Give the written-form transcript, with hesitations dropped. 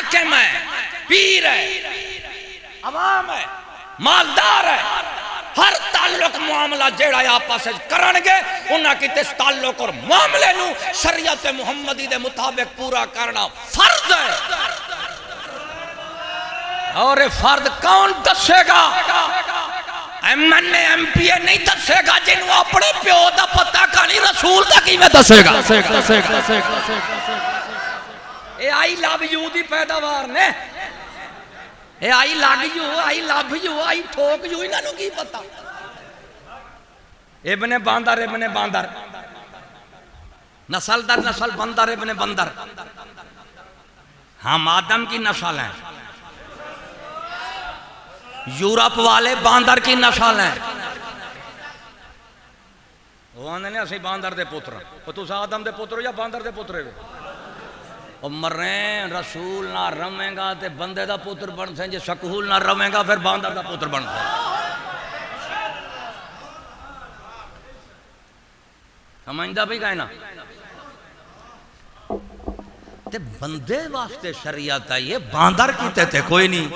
हाकिम है, पीर है, अवाम है, मालदार है, हर ताल्लुक मामला जेड़ा आपस करनगे उन्हां किते ताल्लुक और मामले नू शरीयत मुहम्मदी दे मुताबिक पूरा करना फर्ज है। और ये फर्ज कौन दसेगा? MNA MPA नहीं दसेगा, जिन्हों अपने प्यो का पता कहानी रसूल का किवें दसेगा? ये आई लव यू दी पैदावार ने, ये आई लग यू, आई लव यू, आई ठोक यू, इन्हों की पता? इब्ने बांदर, इब्ने बांदर, नस्ल दर नस्ल बंदर, इब्ने बंदर। हम आदम की नस्ल हैं, यूरोप वाले बांदर की नस्ल हैं। वो आंदे ने असीं बांदर दे पुत्र, तुस आदम दे पुत्र या बांदर दे पुत्र हो? मरे रसूल ना रवेगा तो बंदे का पुत्र बन से, जे सकूल ना रवेगा फिर बांदर का पुत्र बन से। समझदा भी कहना ते बंदे वास्ते शरीयत आई है, बांदर कीते थे कोई नहीं।